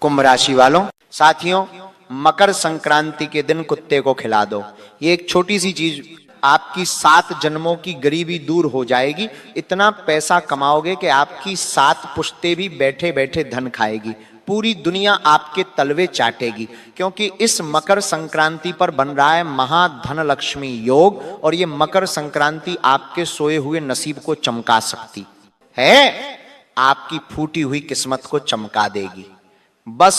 कुंभ राशि वालों, साथियों, मकर संक्रांति के दिन कुत्ते को खिला दो। ये एक छोटी सी चीज आपकी 7 जन्मों की गरीबी दूर हो जाएगी। इतना पैसा कमाओगे कि आपकी 7 पुश्तें भी बैठे बैठे धन खाएगी। पूरी दुनिया आपके तलवे चाटेगी, क्योंकि इस मकर संक्रांति पर बन रहा है महाधन लक्ष्मी योग, और ये मकर संक्रांति आपके सोए हुए नसीब को चमका सकती है, आपकी फूटी हुई किस्मत को चमका देगी। बस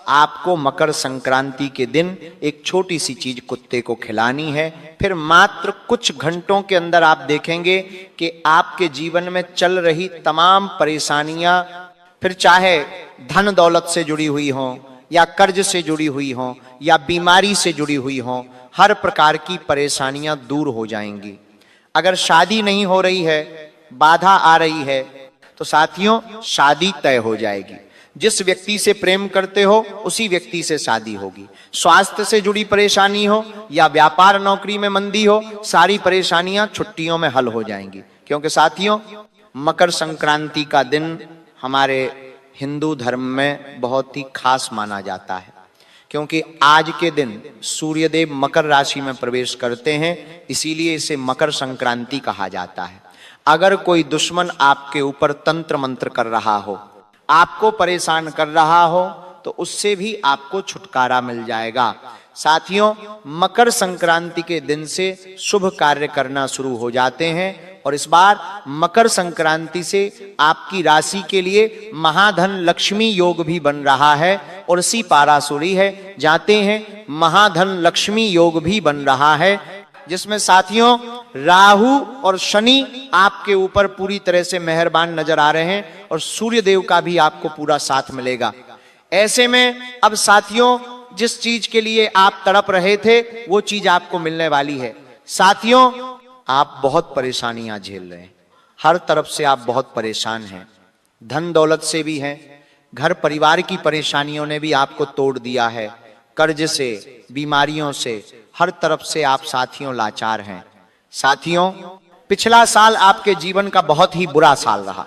आपको मकर संक्रांति के दिन एक छोटी सी चीज कुत्ते को खिलानी है। फिर मात्र कुछ घंटों के अंदर आप देखेंगे कि आपके जीवन में चल रही तमाम परेशानियां, फिर चाहे धन दौलत से जुड़ी हुई हो, या कर्ज से जुड़ी हुई हो, या बीमारी से जुड़ी हुई हो, हर प्रकार की परेशानियां दूर हो जाएंगी। अगर शादी नहीं हो रही है, बाधा आ रही है, तो साथियों शादी तय हो जाएगी। जिस व्यक्ति से प्रेम करते हो उसी व्यक्ति से शादी होगी। स्वास्थ्य से जुड़ी परेशानी हो या व्यापार नौकरी में मंदी हो, सारी परेशानियां छुट्टियों में हल हो जाएंगी। क्योंकि साथियों, मकर संक्रांति का दिन हमारे हिंदू धर्म में बहुत ही खास माना जाता है, क्योंकि आज के दिन सूर्यदेव मकर राशि में प्रवेश करते हैं, इसीलिए इसे मकर संक्रांति कहा जाता है। अगर कोई दुश्मन आपके ऊपर तंत्र मंत्र कर रहा हो, आपको परेशान कर रहा हो, तो उससे भी आपको छुटकारा मिल जाएगा। साथियों, मकर संक्रांति के दिन से शुभ कार्य करना शुरू हो जाते हैं, और इस बार मकर संक्रांति से आपकी राशि के लिए महाधन लक्ष्मी योग भी बन रहा है, और इसी पाराशुरी है जाते हैं महाधन लक्ष्मी योग भी बन रहा है, जिसमें साथियों राहु और शनि आपके ऊपर पूरी तरह से मेहरबान नजर आ रहे हैं, और सूर्य देव का भी आपको पूरा साथ मिलेगा। ऐसे में अब साथियों, जिस चीज के लिए आप तड़प रहे थे वो चीज आपको मिलने वाली है। साथियों, आप बहुत परेशानियां झेल रहे हैं, हर तरफ से आप बहुत परेशान हैं, धन दौलत से भी हैं, घर परिवार की परेशानियों ने भी आपको तोड़ दिया है, कर्ज से, बीमारियों से, हर तरफ से आप साथियों लाचार हैं। साथियों, पिछला साल आपके जीवन का बहुत ही बुरा साल रहा,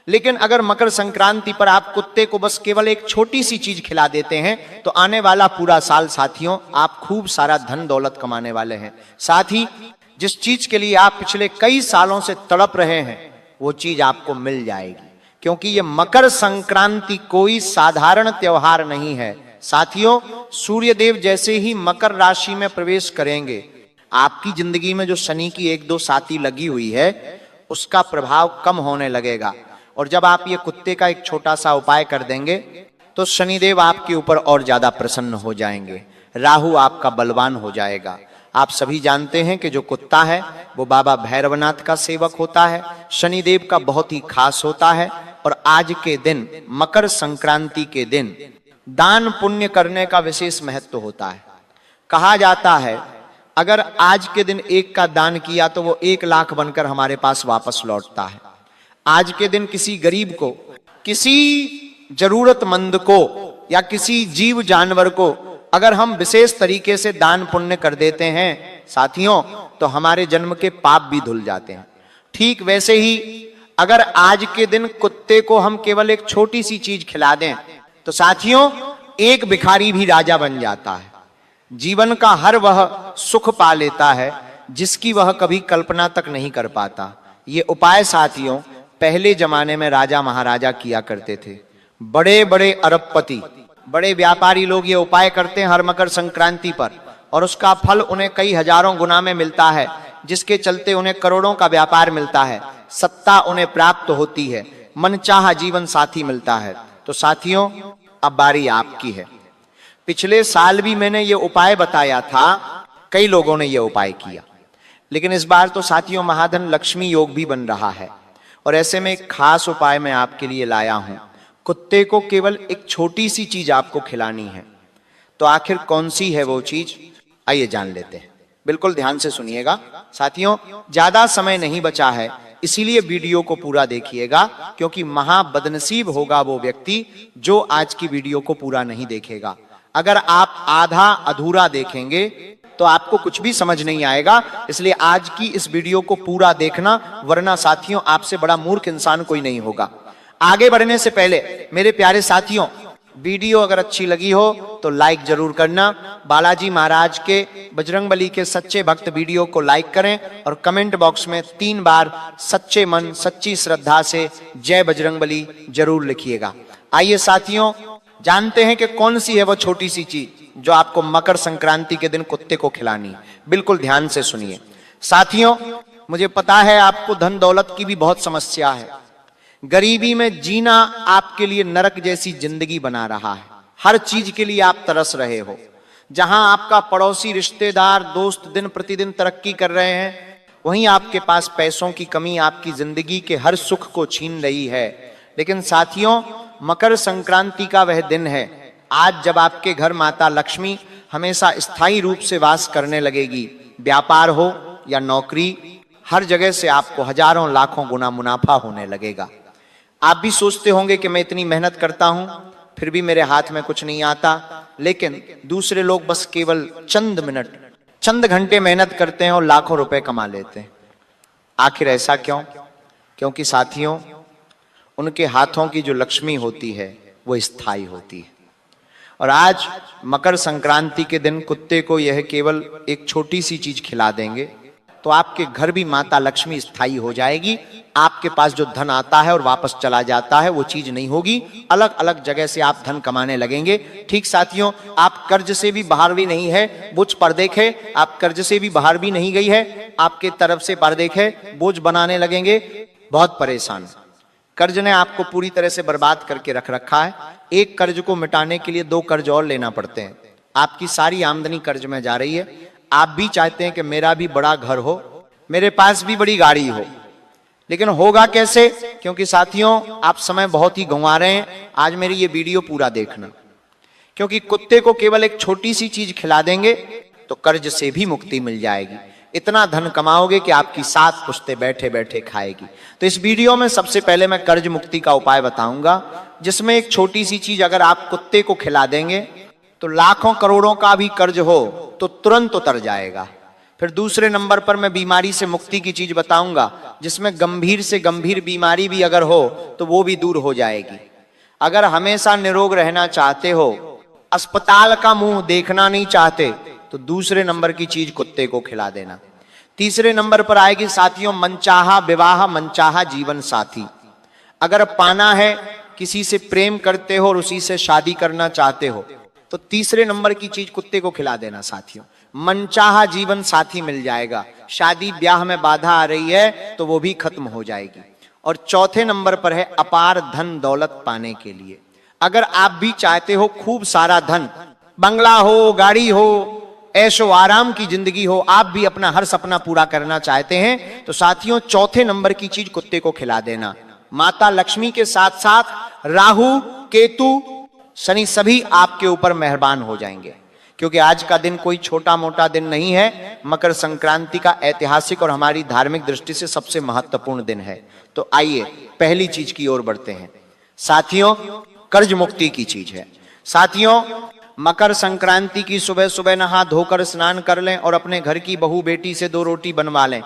लेकिन अगर मकर संक्रांति पर आप कुत्ते को बस केवल एक छोटी सी चीज खिला देते हैं, तो आने वाला पूरा साल साथियों आप खूब सारा धन दौलत कमाने वाले हैं। साथ ही जिस चीज के लिए आप पिछले कई सालों से तड़प रहे हैं, वो चीज आपको मिल जाएगी, क्योंकि ये मकर संक्रांति कोई साधारण त्योहार नहीं है। साथियों, सूर्यदेव जैसे ही मकर राशि में प्रवेश करेंगे, आपकी जिंदगी में जो शनि की 1-2 साती लगी हुई है, उसका प्रभाव कम होने लगेगा। और जब आप ये कुत्ते का एक छोटा सा उपाय कर देंगे, तो शनिदेव आपके ऊपर और ज्यादा प्रसन्न हो जाएंगे, राहु आपका बलवान हो जाएगा। आप सभी जानते हैं कि जो कुत्ता है वो बाबा भैरवनाथ का सेवक होता है, शनिदेव का बहुत ही खास होता है। और आज के दिन, मकर संक्रांति के दिन, दान पुण्य करने का विशेष महत्व होता है। कहा जाता है अगर आज के दिन 1 का दान किया तो वो 1 लाख बनकर हमारे पास वापस लौटता है। आज के दिन किसी गरीब को, किसी जरूरतमंद को, या किसी जीव जानवर को अगर हम विशेष तरीके से दान पुण्य कर देते हैं साथियों, तो हमारे जन्म के पाप भी धुल जाते हैं। ठीक वैसे ही अगर आज के दिन कुत्ते को हम केवल एक छोटी सी चीज खिला दें, तो साथियों एक भिखारी भी राजा बन जाता है। जीवन का हर वह सुख पा लेता है जिसकी वह कभी कल्पना तक नहीं कर पाता। ये उपाय साथियों पहले जमाने में राजा महाराजा किया करते थे। बड़े बड़े अरबपति, बड़े व्यापारी लोग ये उपाय करते हैं हर मकर संक्रांति पर, और उसका फल उन्हें कई हजारों गुना में मिलता है, जिसके चलते उन्हें करोड़ों का व्यापार मिलता है, सत्ता उन्हें प्राप्त होती है, मनचाहा जीवन साथी मिलता है। तो साथियों, अब बारी आपकी है। पिछले साल भी मैंने ये उपाय बताया था, कई लोगों ने ये उपाय किया, लेकिन इस बार तो साथियों महाधन लक्ष्मी योग भी बन रहा है, और ऐसे में एक खास उपाय मैं आपके लिए लाया हूं। कुत्ते को केवल एक छोटी सी चीज आपको खिलानी है। तो आखिर कौन सी है वो चीज, आइए जान लेते हैं। बिल्कुल ध्यान से सुनिएगा साथियों, ज्यादा समय नहीं बचा है, इसीलिए वीडियो को पूरा देखिएगा, क्योंकि महाबदनसीब होगा वो व्यक्ति जो आज की वीडियो को पूरा नहीं देखेगा। अगर आप आधा अधूरा देखेंगे तो आपको कुछ भी समझ नहीं आएगा, इसलिए आज की इस वीडियो को पूरा देखना, वरना साथियों आपसे बड़ा मूर्ख इंसान कोई नहीं होगा। आगे बढ़ने से पहले मेरे प्यारे साथियों, वीडियो अगर अच्छी लगी हो तो लाइक जरूर करना। बालाजी महाराज के बजरंगबली के सच्चे भक्त वीडियो को लाइक करें और कमेंट बॉक्स में 3 बार सच्चे मन सच्ची श्रद्धा से जय बजरंगबली जरूर लिखिएगा। आइए साथियों, जानते हैं कि कौन सी है वो छोटी सी चीज जो आपको मकर संक्रांति के दिन कुत्ते को खिलानी। बिल्कुल ध्यान से सुनिए साथियों, मुझे पता है आपको धन दौलत की भी बहुत समस्या है। गरीबी में जीना आपके लिए नरक जैसी जिंदगी बना रहा है। हर चीज के लिए आप तरस रहे हो। जहां आपका पड़ोसी, रिश्तेदार, दोस्त दिन प्रतिदिन तरक्की कर रहे हैं, वहीं आपके पास पैसों की कमी आपकी जिंदगी के हर सुख को छीन रही है। लेकिन साथियों, मकर संक्रांति का वह दिन है आज जब आपके घर माता लक्ष्मी हमेशा स्थायी रूप से वास करने लगेगी। व्यापार हो या नौकरी, हर जगह से आपको हजारों लाखों गुना मुनाफा होने लगेगा। आप भी सोचते होंगे कि मैं इतनी मेहनत करता हूं फिर भी मेरे हाथ में कुछ नहीं आता, लेकिन दूसरे लोग बस केवल चंद मिनट, चंद घंटे मेहनत करते हैं और लाखों रुपए कमा लेते हैं। आखिर ऐसा क्यों? क्योंकि साथियों, उनके हाथों की जो लक्ष्मी होती है वो स्थायी होती है। और आज मकर संक्रांति के दिन कुत्ते को यह केवल एक छोटी सी चीज खिला देंगे तो आपके घर भी माता लक्ष्मी स्थायी हो जाएगी। आपके पास जो धन आता है और वापस चला जाता है वो चीज नहीं होगी। अलग अलग जगह से आप धन कमाने लगेंगे। ठीक साथियों, आप कर्ज से भी बाहर भी नहीं है, बोझ पर देखे, आप कर्ज से भी बाहर भी नहीं गई है, आपके तरफ से पर देखे बोझ बनाने लगेंगे। बहुत परेशान, कर्ज ने आपको पूरी तरह से बर्बाद करके रख रखा है। एक कर्ज को मिटाने के लिए 2 कर्ज और लेना पड़ते हैं। आपकी सारी आमदनी कर्ज में जा रही है। आप भी चाहते हैं कि मेरा भी बड़ा घर हो, मेरे पास भी बड़ी गाड़ी हो, लेकिन होगा कैसे? क्योंकि साथियों, आप समय बहुत ही गंवा रहे हैं। आज मेरी ये वीडियो पूरा देखना, क्योंकि कुत्ते को केवल एक छोटी सी चीज खिला देंगे तो कर्ज से भी मुक्ति मिल जाएगी। इतना धन कमाओगे कि आपकी 7 पुश्तें बैठे बैठे खाएगी। तो इस वीडियो में सबसे पहले मैं कर्ज मुक्ति का उपाय बताऊंगा, जिसमें एक छोटी सी चीज अगर आप कुत्ते को खिला देंगे तो लाखों करोड़ों का भी कर्ज हो तो तुरंत उतर जाएगा। फिर दूसरे नंबर पर मैं बीमारी से मुक्ति की चीज बताऊंगा, जिसमें गंभीर से गंभीर बीमारी भी अगर हो तो वो भी दूर हो जाएगी। अगर हमेशा निरोग रहना चाहते हो, अस्पताल का मुंह देखना नहीं चाहते, तो दूसरे नंबर की चीज कुत्ते को खिला देना। तीसरे नंबर पर आएगी साथियों मनचाहा विवाह, मनचाहा जीवन साथी। अगर पाना है, किसी से प्रेम करते हो और उसी से शादी करना चाहते हो, तो तीसरे नंबर की चीज कुत्ते को खिला देना साथियों। मनचाहा जीवन साथी मिल जाएगा। शादी ब्याह में बाधा आ रही है तो वो भी खत्म हो जाएगी। और चौथे नंबर पर है अपार धन दौलत पाने के लिए। अगर आप भी चाहते हो खूब सारा धन, बंगला हो, गाड़ी हो, ऐशो आराम की जिंदगी हो, आप भी अपना हर सपना पूरा करना चाहते हैं, तो साथियों चौथे नंबर की चीज कुत्ते को खिला देना। माता लक्ष्मी के साथ साथ राहु, केतु, शनि सभी आपके ऊपर मेहरबान हो जाएंगे। क्योंकि आज का दिन कोई छोटा मोटा दिन नहीं है। मकर संक्रांति का ऐतिहासिक और हमारी धार्मिक दृष्टि से सबसे महत्वपूर्ण दिन है। तो आइए पहली चीज की ओर बढ़ते हैं साथियों, कर्ज मुक्ति की चीज है। साथियों, मकर संक्रांति की सुबह सुबह नहा धोकर स्नान कर लें और अपने घर की बहू बेटी से 2 रोटी बनवा लें।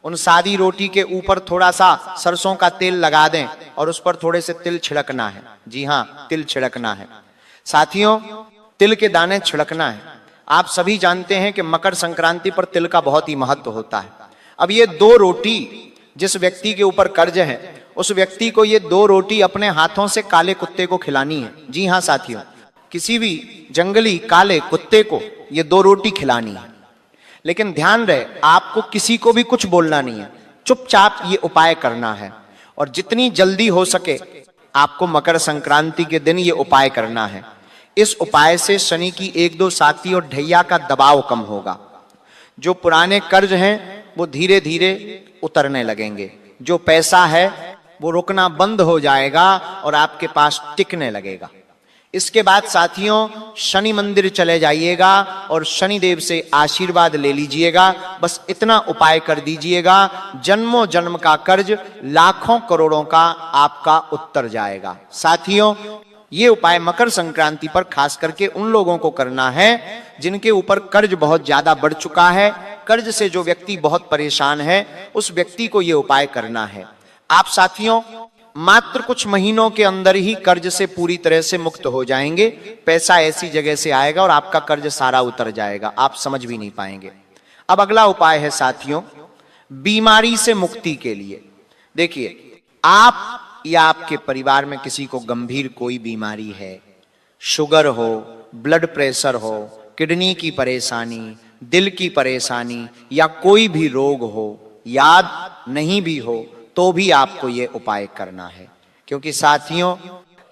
उन सादी रोटी के ऊपर थोड़ा सा सरसों का तेल लगा दें और उस पर थोड़े से तिल छिड़कना है। जी हाँ, तिल छिड़कना है साथियों, तिल के दाने छिड़कना है। आप सभी जानते हैं कि मकर संक्रांति पर तिल का बहुत ही महत्व होता है। अब ये 2 रोटी, जिस व्यक्ति के ऊपर कर्ज है उस व्यक्ति को ये 2 रोटी अपने हाथों से काले कुत्ते को खिलानी है। जी हाँ साथियों, किसी भी जंगली काले कुत्ते को ये 2 रोटी खिलानी है। लेकिन ध्यान रहे, आपको किसी को भी कुछ बोलना नहीं है, चुपचाप ये उपाय करना है। और जितनी जल्दी हो सके आपको मकर संक्रांति के दिन ये उपाय करना है। इस उपाय से शनि की 1-2 साथी और ढैया का दबाव कम होगा। जो पुराने कर्ज हैं वो धीरे धीरे उतरने लगेंगे। जो पैसा है वो रुकना बंद हो जाएगा और आपके पास टिकने लगेगा। इसके बाद साथियों शनि मंदिर चले जाइएगा और शनि देव से आशीर्वाद ले लीजिएगा। बस इतना उपाय कर दीजिएगा, जन्मों जन्म का कर्ज लाखों करोड़ों का आपका उतर जाएगा। साथियों, ये उपाय मकर संक्रांति पर खास करके उन लोगों को करना है जिनके ऊपर कर्ज बहुत ज्यादा बढ़ चुका है। कर्ज से जो व्यक्ति बहुत परेशान है उस व्यक्ति को ये उपाय करना है। आप साथियों मात्र कुछ महीनों के अंदर ही कर्ज से पूरी तरह से मुक्त हो जाएंगे। पैसा ऐसी जगह से आएगा और आपका कर्ज सारा उतर जाएगा, आप समझ भी नहीं पाएंगे। अब अगला उपाय है साथियों, बीमारी से मुक्ति के लिए। देखिए, आप या आपके परिवार में किसी को गंभीर कोई बीमारी है, शुगर हो, ब्लड प्रेशर हो, किडनी की परेशानी, दिल की परेशानी या कोई भी रोग हो, याद नहीं भी हो तो भी आपको ये उपाय करना है। क्योंकि साथियों,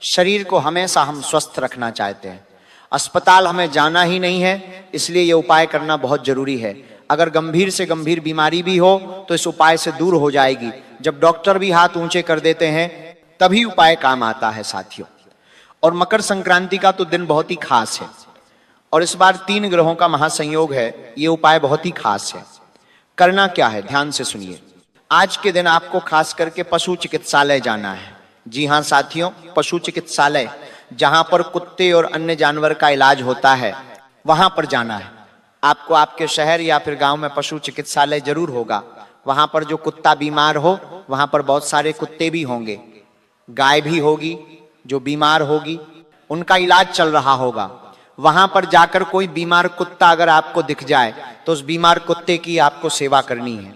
शरीर को हमेशा हम स्वस्थ रखना चाहते हैं, अस्पताल हमें जाना ही नहीं है, इसलिए ये उपाय करना बहुत जरूरी है। अगर गंभीर से गंभीर बीमारी भी हो तो इस उपाय से दूर हो जाएगी। जब डॉक्टर भी हाथ ऊंचे कर देते हैं तभी उपाय काम आता है साथियों। और मकर संक्रांति का तो दिन बहुत ही खास है और इस बार 3 ग्रहों का महासंयोग है। ये उपाय बहुत ही खास है। करना क्या है, ध्यान से सुनिए। आज के दिन आपको खास करके पशु चिकित्सालय जाना है। जी हां साथियों, पशु चिकित्सालय, जहां पर कुत्ते और अन्य जानवर का इलाज होता है, वहां पर जाना है आपको। आपके शहर या फिर गांव में पशु चिकित्सालय जरूर होगा। वहां पर जो कुत्ता बीमार हो, वहां पर बहुत सारे कुत्ते भी होंगे, गाय भी होगी जो बीमार होगी, उनका इलाज चल रहा होगा। वहां पर जाकर कोई बीमार कुत्ता अगर आपको दिख जाए तो उस बीमार कुत्ते की आपको सेवा करनी है,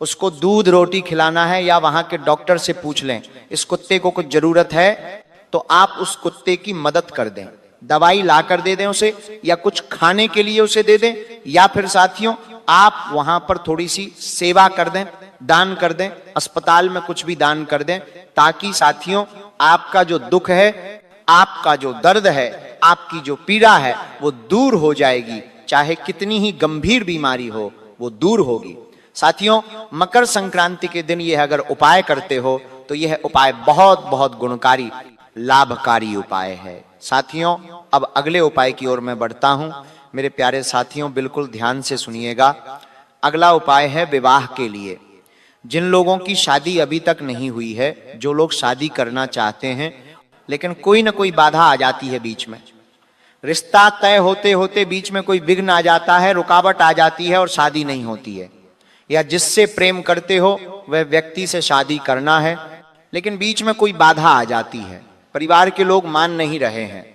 उसको दूध रोटी खिलाना है। या वहां के डॉक्टर से पूछ लें इस कुत्ते को कुछ जरूरत है तो आप उस कुत्ते की मदद कर दें, दवाई ला कर दे दें उसे, या कुछ खाने के लिए उसे दे दें, या फिर साथियों आप वहां पर थोड़ी सी सेवा कर दें, दान कर दें, अस्पताल में कुछ भी दान कर दें, ताकि साथियों आपका जो दुख है, आपका जो दर्द है, आपकी जो पीड़ा है वो दूर हो जाएगी। चाहे कितनी ही गंभीर बीमारी हो वो दूर होगी। साथियों, मकर संक्रांति के दिन यह अगर उपाय करते हो तो यह उपाय बहुत बहुत गुणकारी, लाभकारी उपाय है। साथियों, अब अगले उपाय की ओर मैं बढ़ता हूं। मेरे प्यारे साथियों, बिल्कुल ध्यान से सुनिएगा। अगला उपाय है विवाह के लिए। जिन लोगों की शादी अभी तक नहीं हुई है, जो लोग शादी करना चाहते हैं लेकिन कोई ना कोई बाधा आ जाती है बीच में, रिश्ता तय होते होते बीच में कोई विघ्न आ जाता है, रुकावट आ जाती है और शादी नहीं होती है। या जिससे प्रेम करते हो वह व्यक्ति से शादी करना है लेकिन बीच में कोई बाधा आ जाती है, परिवार के लोग मान नहीं रहे हैं,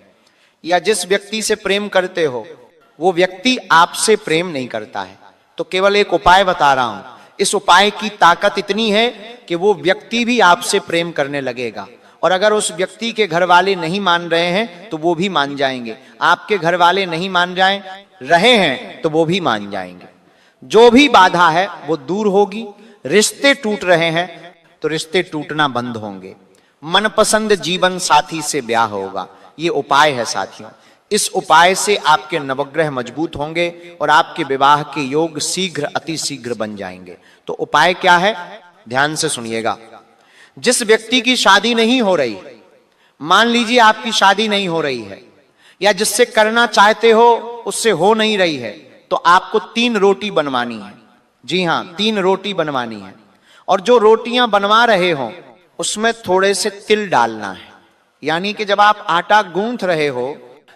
या जिस व्यक्ति से प्रेम करते हो वो व्यक्ति आपसे प्रेम नहीं करता है, तो केवल एक उपाय बता रहा हूं। इस उपाय की ताकत इतनी है कि वो व्यक्ति भी आपसे प्रेम करने लगेगा। और अगर उस व्यक्ति के घर वाले नहीं मान रहे हैं तो वो भी मान जाएंगे, आपके घर वाले नहीं मान रहे हैं तो वो भी मान जाएंगे। जो भी बाधा है वो दूर होगी। रिश्ते टूट रहे हैं तो रिश्ते टूटना बंद होंगे। मनपसंद जीवन साथी से ब्याह होगा। ये उपाय है साथियों। इस उपाय से आपके नवग्रह मजबूत होंगे और आपके विवाह के योग शीघ्र अति शीघ्र बन जाएंगे। तो उपाय क्या है, ध्यान से सुनिएगा। जिस व्यक्ति की शादी नहीं हो रही, मान लीजिए आपकी शादी नहीं हो रही है, या जिससे करना चाहते हो उससे हो नहीं रही है, तो आपको 3 रोटी बनवानी है। जी हां, 3 रोटी बनवानी है। और जो रोटियां बनवा रहे हो उसमें थोड़े से तिल डालना है। यानी कि जब आप आटा गूंथ रहे हो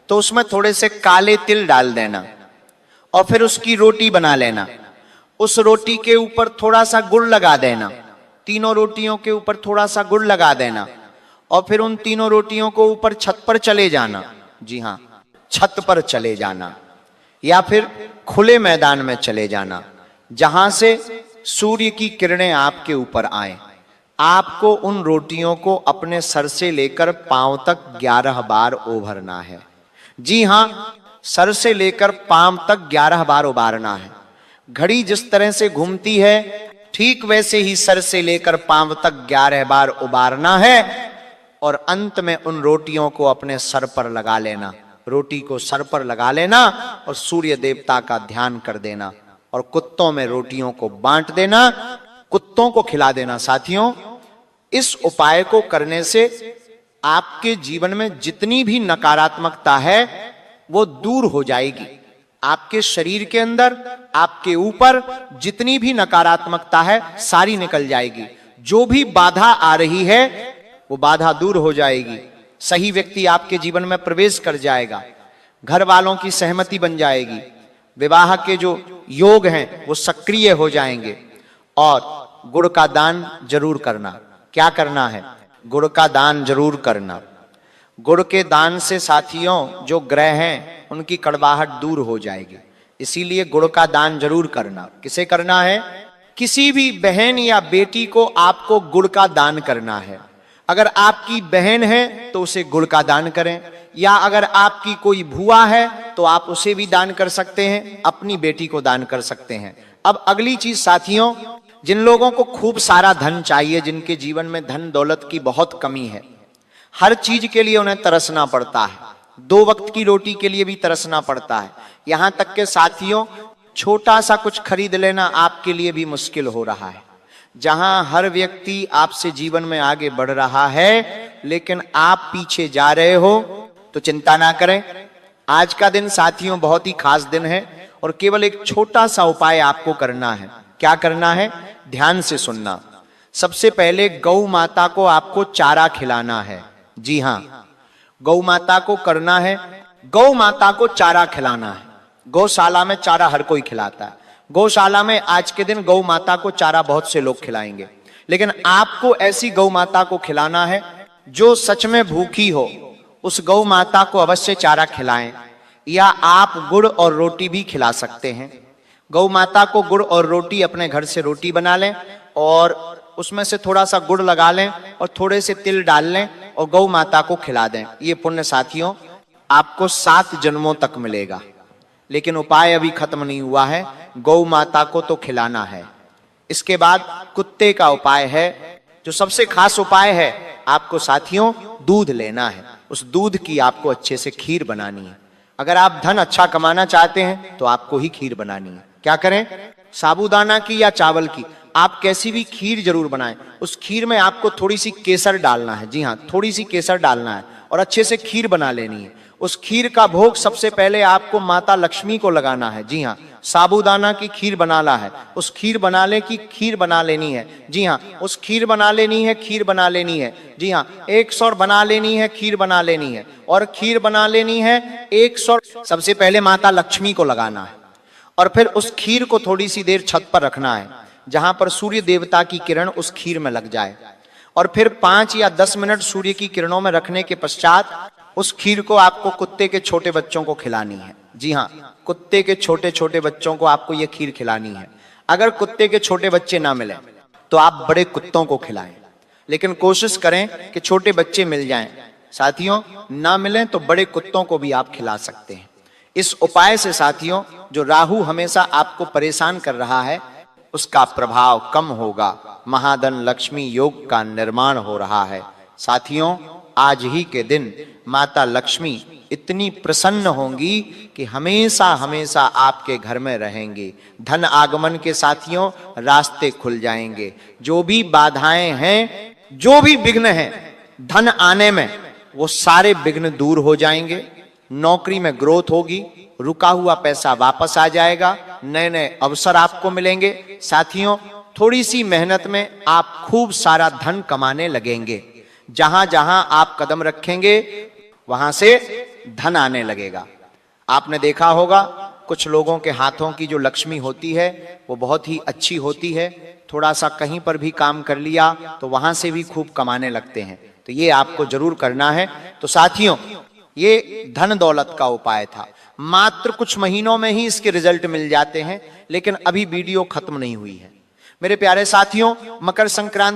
तो उसमें थोड़े से काले तिल डाल देना और फिर उसकी रोटी बना लेना। उस रोटी के ऊपर थोड़ा सा गुड़ लगा देना, तीनों रोटियों के ऊपर थोड़ा सा गुड़ लगा देना और फिर उन तीनों रोटियों को ऊपर छत पर चले जाना। जी हां, छत पर चले जाना या फिर खुले मैदान में चले जाना, जहां से सूर्य की किरणें आपके ऊपर आए। आपको उन रोटियों को अपने सर से लेकर पांव तक 11 बार उभरना है। जी हां, सर से लेकर पांव तक 11 बार उबारना है। घड़ी जिस तरह से घूमती है ठीक वैसे ही सर से लेकर पांव तक 11 बार उबारना है और अंत में उन रोटियों को अपने सर पर लगा लेना। रोटी को सर पर लगा लेना और सूर्य देवता का ध्यान कर देना और कुत्तों में रोटियों को बांट देना, कुत्तों को खिला देना। साथियों, इस उपाय को करने से आपके जीवन में जितनी भी नकारात्मकता है वो दूर हो जाएगी। आपके शरीर के अंदर, आपके ऊपर जितनी भी नकारात्मकता है सारी निकल जाएगी। जो भी बाधा आ रही है वो बाधा दूर हो जाएगी। सही व्यक्ति आपके जीवन में प्रवेश कर जाएगा। घर वालों की सहमति बन जाएगी। विवाह के जो योग हैं वो सक्रिय हो जाएंगे। और गुड़ का दान जरूर करना। क्या करना है? गुड़ का दान जरूर करना। गुड़ के दान से साथियों जो ग्रह हैं उनकी कड़वाहट दूर हो जाएगी, इसीलिए गुड़ का दान जरूर करना। किसे करना है? किसी भी बहन या बेटी को आपको गुड़ का दान करना है। अगर आपकी बहन है तो उसे गुड़ का दान करें, या अगर आपकी कोई भुआ है तो आप उसे भी दान कर सकते हैं, अपनी बेटी को दान कर सकते हैं। अब अगली चीज साथियों, जिन लोगों को खूब सारा धन चाहिए, जिनके जीवन में धन दौलत की बहुत कमी है, हर चीज के लिए उन्हें तरसना पड़ता है, 2 वक्त की रोटी के लिए भी तरसना पड़ता है, यहां तक के साथियों छोटा सा कुछ खरीद लेना आपके लिए भी मुश्किल हो रहा है। जहां हर व्यक्ति आपसे जीवन में आगे बढ़ रहा है लेकिन आप पीछे जा रहे हो, तो चिंता ना करें। आज का दिन साथियों बहुत ही खास दिन है और केवल एक छोटा सा उपाय आपको करना है। क्या करना है? ध्यान से सुनना। सबसे पहले गौ माता को आपको चारा खिलाना है। जी हां, गौ माता को करना है, गौ माता को चारा खिलाना है। गौशाला में चारा हर कोई खिलाता है। गौशाला में आज के दिन गौ माता को चारा बहुत से लोग खिलाएंगे, लेकिन आपको ऐसी गौ माता को खिलाना है जो सच में भूखी हो। उस गौ माता को अवश्य चारा खिलाएं, या आप गुड़ और रोटी भी खिला सकते हैं। गौ माता को गुड़ और रोटी, अपने घर से रोटी बना लें और उसमें से थोड़ा सा गुड़ लगा लें और थोड़े से तिल डाल लें और गौ माता को खिला दें। ये पुण्य साथियों आपको 7 जन्मों तक मिलेगा। लेकिन उपाय अभी खत्म नहीं हुआ है, गौ माता को तो खिलाना है। इसके बाद कुत्ते का उपाय है, जो सबसे खास उपाय है। आपको साथियों दूध लेना है, उस दूध की आपको अच्छे से खीर बनानी है। अगर आप धन अच्छा कमाना चाहते हैं तो आपको ही खीर बनानी है। क्या करें? साबूदाना की या चावल की, आप कैसी भी खीर जरूर बनाएं। उस खीर में आपको थोड़ी सी केसर डालना है। जी हाँ, थोड़ी सी केसर डालना है और अच्छे से खीर बना लेनी है। उस खीर का भोग सबसे पहले आपको माता लक्ष्मी को लगाना है। जी हाँ, साबूदाना की खीर बनाना है, उस खीर बनाने की खीर बना लेनी है। जी हाँ, उस खीर बना लेनी है, खीर बना लेनी है। जी हाँ, 100 बना लेनी है, खीर बना लेनी है और खीर बना लेनी है 100। सबसे पहले माता लक्ष्मी को लगाना है और फिर उस खीर को थोड़ी सी देर छत पर रखना है, जहां पर सूर्य देवता की किरण उस खीर में लग जाए। और फिर 5 या 10 मिनट सूर्य की किरणों में रखने के पश्चात उस खीर को आपको कुत्ते के छोटे बच्चों को खिलानी है। जी हाँ, कुत्ते के छोटे छोटे बच्चों को आपको यह खीर खिलानी है। अगर कुत्ते के छोटे बच्चे ना मिले तो आप बड़े कुत्तों को खिलाएं, लेकिन कोशिश करें कि छोटे बच्चे मिल जाएं। साथियों ना मिलें तो बड़े कुत्तों को भी आप खिला सकते हैं। इस उपाय से साथियों जो राहु हमेशा आपको परेशान कर रहा है उसका प्रभाव कम होगा। महाधन लक्ष्मी योग का निर्माण हो रहा है। साथियों आज ही के दिन माता लक्ष्मी इतनी प्रसन्न होंगी कि हमेशा हमेशा आपके घर में रहेंगी। धन आगमन के साथियों रास्ते खुल जाएंगे। जो भी बाधाएं हैं, जो भी विघ्न हैं धन आने में, वो सारे विघ्न दूर हो जाएंगे। नौकरी में ग्रोथ होगी, रुका हुआ पैसा वापस आ जाएगा, नए नए अवसर आपको मिलेंगे। साथियों थोड़ी सी मेहनत में आप खूब सारा धन कमाने लगेंगे। जहां जहां आप कदम रखेंगे वहां से धन आने लगेगा। आपने देखा होगा कुछ लोगों के हाथों की जो लक्ष्मी होती है वो बहुत ही अच्छी होती है। थोड़ा सा कहीं पर भी काम कर लिया तो वहां से भी खूब कमाने लगते हैं। तो ये आपको जरूर करना है। तो साथियों ये धन दौलत का उपाय था। मात्र कुछ महीनों में ही इसके रिजल्ट मिल जाते हैं, लेकिन अभी वीडियो खत्म नहीं हुई है। मेरे प्यारे साथियों, मकर संक्रांति